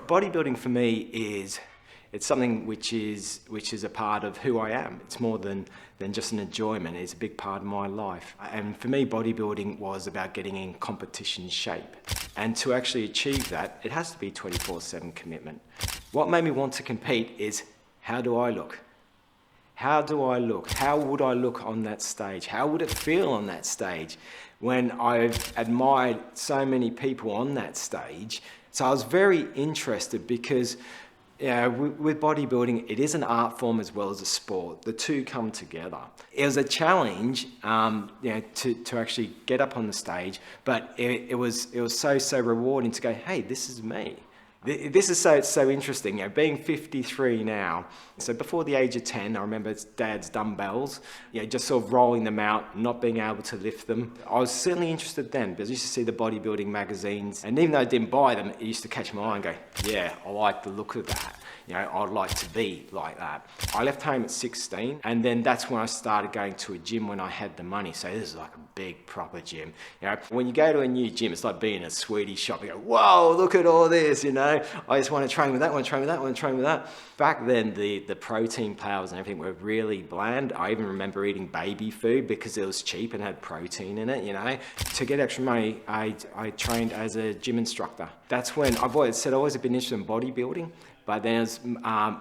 Bodybuilding for me it's something which is a part of who I am. It's more than just an enjoyment. It's a big part of my life. And for me, bodybuilding was about getting in competition shape. And to actually achieve that, it has to be 24/7 commitment. What made me want to compete is, how do I look? How do I look? How would I look on that stage? How would it feel on that stage when I've admired so many people on that stage? So I was very interested because with bodybuilding, it is an art form as well as a sport. The two come together. It was a challenge, to actually get up on the stage, but it was so rewarding to go, hey, this is me. This is so interesting. Being 53 now, so before the age of 10, I remember Dad's dumbbells, just sort of rolling them out, not being able to lift them. I was certainly interested then because I used to see the bodybuilding magazines, and even though I didn't buy them, it used to catch my eye and go, yeah, I like the look of that. I'd like to be like that. I left home at 16, and then that's when I started going to a gym when I had the money. So this is like a big, proper gym. When you go to a new gym, it's like being in a sweetie shop. You go, whoa, look at all this, I just want to train with that one, train with that one, train with that. Back then, the protein powders and everything were really bland. I even remember eating baby food because it was cheap and had protein in it, To get extra money, I trained as a gym instructor. That's when I've always been interested in bodybuilding. But then as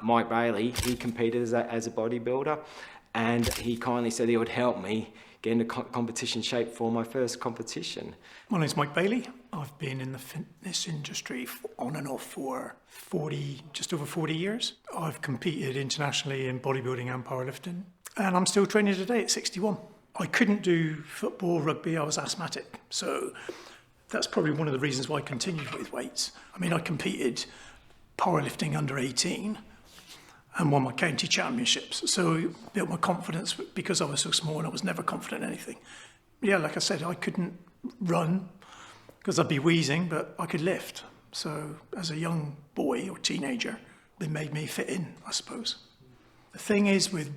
Mike Bailey, he competed as a bodybuilder, and he kindly said he would help me get into competition shape for my first competition. My name's Mike Bailey. I've been in the fitness industry on and off for just over 40 years. I've competed internationally in bodybuilding and powerlifting, and I'm still training today at 61. I couldn't do football, rugby, I was asthmatic, so that's probably one of the reasons why I continued with weights. I competed powerlifting under 18 and won my county championships. So built my confidence because I was so small and I was never confident in anything. Yeah, like I said, I couldn't run because I'd be wheezing, but I could lift. So as a young boy or teenager, they made me fit in, I suppose. The thing is with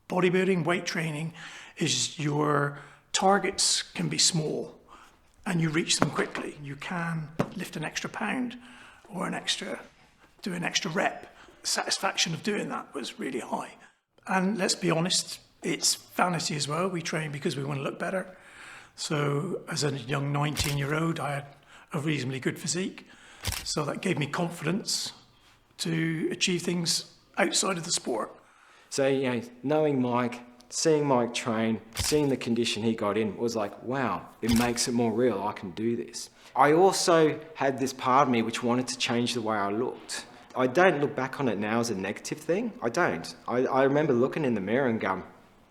bodybuilding, weight training, is your targets can be small and you reach them quickly. You can lift an extra pound or do an extra rep. The satisfaction of doing that was really high. And let's be honest, it's vanity as well. We train because we want to look better. So as a young 19-year-old, I had a reasonably good physique. So that gave me confidence to achieve things outside of the sport. So, knowing Mike, seeing Mike train, seeing the condition he got in was like, wow, it makes it more real. I can do this. I also had this part of me which wanted to change the way I looked. I don't look back on it now as a negative thing. I don't. I remember looking in the mirror and going,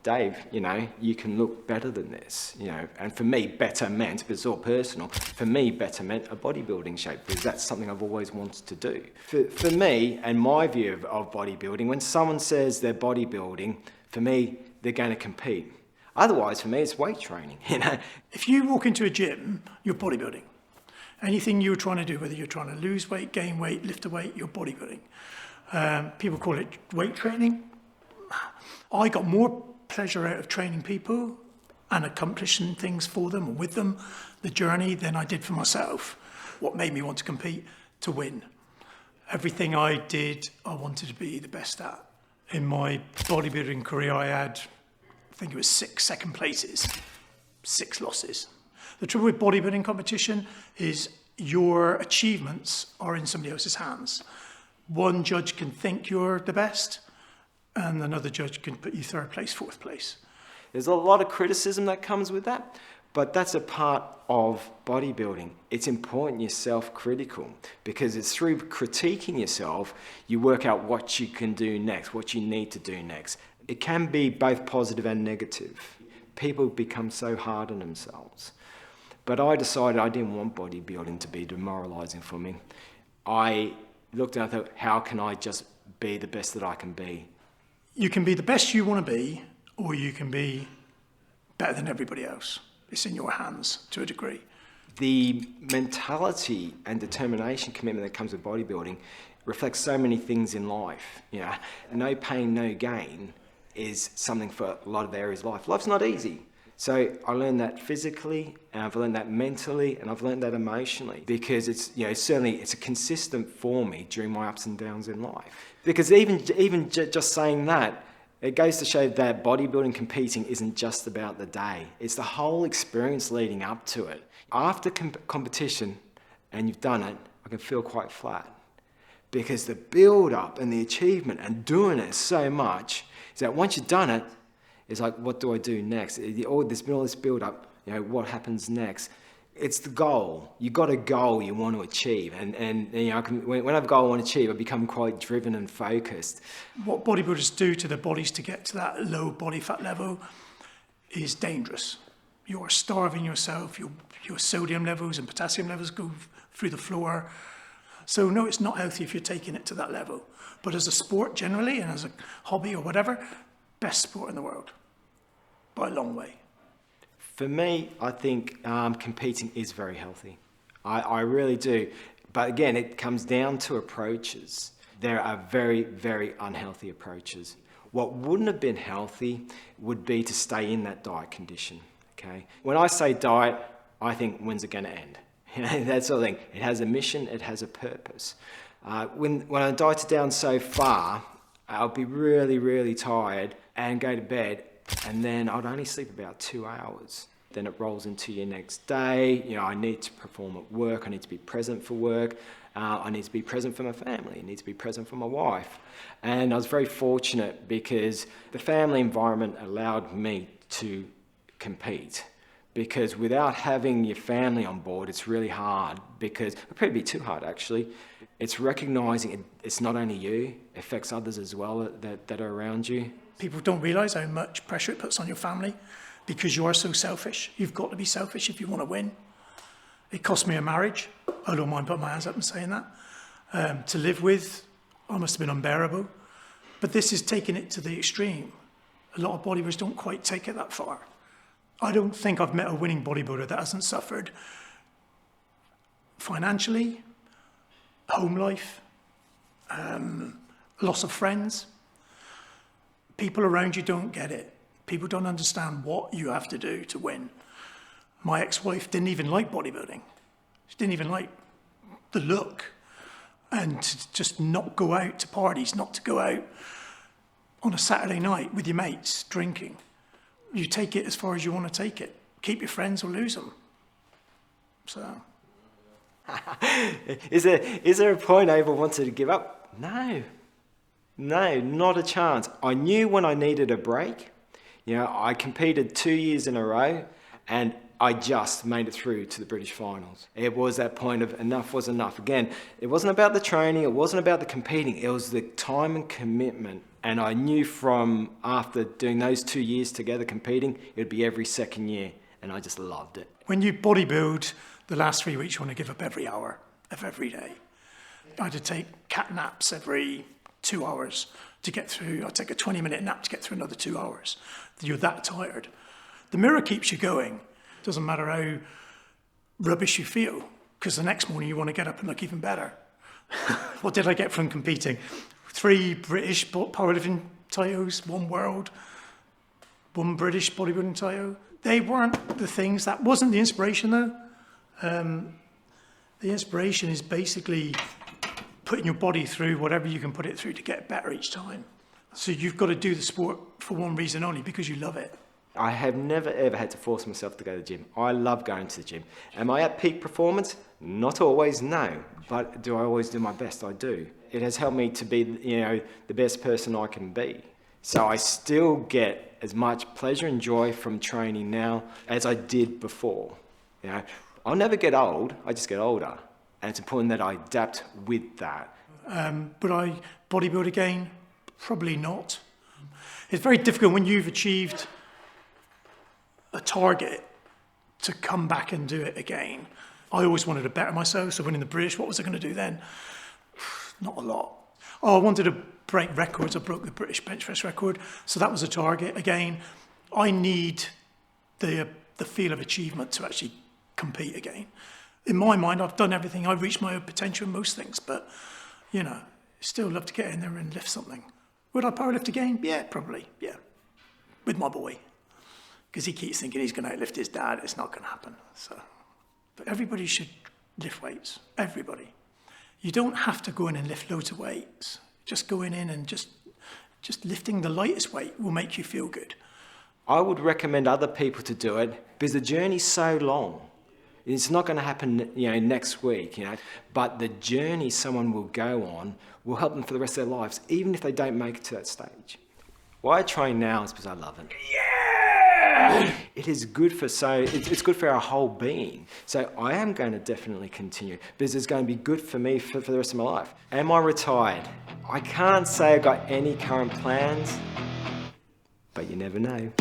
Dave, you can look better than this, And for me, better meant, but it's all personal, for me, better meant a bodybuilding shape because that's something I've always wanted to do. For me and my view of bodybuilding, when someone says they're bodybuilding, for me, they're going to compete. Otherwise, for me, it's weight training, If you walk into a gym, you're bodybuilding. Anything you're trying to do, whether you're trying to lose weight, gain weight, lift a weight, you're bodybuilding. People call it weight training. I got more pleasure out of training people and accomplishing things for them or with them, the journey, than I did for myself. What made me want to compete? To win. Everything I did, I wanted to be the best at. In my bodybuilding career, I had, I think it was 6 second places, 6 losses. The trouble with bodybuilding competition is your achievements are in somebody else's hands. One judge can think you're the best, and another judge can put you 3rd place, 4th place. There's a lot of criticism that comes with that, but that's a part of bodybuilding. It's important you're self-critical because it's through critiquing yourself you work out what you can do next, what you need to do next. It can be both positive and negative. People become so hard on themselves. But I decided I didn't want bodybuilding to be demoralizing for me. I looked and I thought, how can I just be the best that I can be? You can be the best you want to be, or you can be better than everybody else. It's in your hands to a degree. The mentality and determination commitment that comes with bodybuilding reflects so many things in life. No pain, no gain is something for a lot of areas of life. Life's not easy. So I learned that physically, and I've learned that mentally, and I've learned that emotionally, because it's, certainly it's a consistent for me during my ups and downs in life. Because even just saying that, it goes to show that bodybuilding, competing isn't just about the day. It's the whole experience leading up to it. After competition, and you've done it, I can feel quite flat. Because the build up and the achievement and doing it so much, is that once you've done it, it's like, what do I do next? There's been all this build up, what happens next? It's the goal. You've got a goal you want to achieve. And when I have a goal I want to achieve, I become quite driven and focused. What bodybuilders do to their bodies to get to that low body fat level is dangerous. You are starving yourself. Your sodium levels and potassium levels go through the floor. So no, it's not healthy if you're taking it to that level. But as a sport generally, and as a hobby or whatever, best sport in the world, by a long way. For me, I think competing is very healthy. I really do. But again, it comes down to approaches. There are very, very unhealthy approaches. What wouldn't have been healthy would be to stay in that diet condition, okay? When I say diet, I think, when's it going to end? That sort of thing. It has a mission, it has a purpose. When I dieted down so far, I'll be really, really tired and go to bed, and then I'd only sleep about 2 hours. Then it rolls into your next day. I need to perform at work. I need to be present for work. I need to be present for my family. I need to be present for my wife. And I was very fortunate because the family environment allowed me to compete. Because without having your family on board, it's really hard. Because it'd probably be too hard, actually. It's recognizing it's not only you, it affects others as well that are around you. People don't realise how much pressure it puts on your family because you are so selfish. You've got to be selfish if you want to win. It cost me a marriage. I don't mind putting my hands up and saying that. To live with, I must have been unbearable. But this is taking it to the extreme. A lot of bodybuilders don't quite take it that far. I don't think I've met a winning bodybuilder that hasn't suffered financially, home life, loss of friends. People around you don't get it. People don't understand what you have to do to win. My ex-wife didn't even like bodybuilding. She didn't even like the look. And to just not go out to parties, not to go out on a Saturday night with your mates drinking. You take it as far as you want to take it. Keep your friends or lose them. So. Is there a point I ever wanted to give up? No, not a chance. I knew when I needed a break. I competed 2 years in a row, and I just made it through to the British finals. It was that point of enough was enough. Again, it wasn't about the training, it wasn't about the competing, it was the time and commitment. And I knew from after doing those 2 years together competing, it would be every second year, and I just loved it. When you bodybuild, the last 3 weeks you want to give up every hour of every day. I had to take cat naps every 2 hours to get through. I'd take a 20-minute nap to get through another 2 hours. You're that tired. The mirror keeps you going. It doesn't matter how rubbish you feel, because the next morning you want to get up and look even better. What did I get from competing? 3 British powerlifting titles, 1 world, 1 British bodybuilding title. They weren't the things. That wasn't the inspiration, though. The inspiration is basically putting your body through whatever you can put it through to get better each time. So you've got to do the sport for one reason only, because you love it. I have never ever had to force myself to go to the gym. I love going to the gym. Am I at peak performance? Not always, no. But do I always do my best? I do. It has helped me to be, the best person I can be. So I still get as much pleasure and joy from training now as I did before. I'll never get old, I just get older. And it's important that I adapt with that. But I bodybuild again? Probably not. It's very difficult when you've achieved a target to come back and do it again. I always wanted to better myself, so winning the British, what was I going to do then? Not a lot. I wanted to break records. I broke the British bench press record, so that was a target. Again, I need the feel of achievement to actually compete again. In my mind, I've done everything. I've reached my own potential in most things, but, still love to get in there and lift something. Would I powerlift again? Yeah, probably, yeah. With my boy. because he keeps thinking he's going to outlift his dad. It's not going to happen. So, but everybody should lift weights. Everybody. You don't have to go in and lift loads of weights. Just going in and just lifting the lightest weight will make you feel good. I would recommend other people to do it because the journey's so long. It's not going to happen, next week, But the journey someone will go on will help them for the rest of their lives, even if they don't make it to that stage. Why I train now is because I love it. Yeah! It is good for it's good for our whole being. So I am going to definitely continue because it's going to be good for me for the rest of my life. Am I retired? I can't say I've got any current plans, but you never know.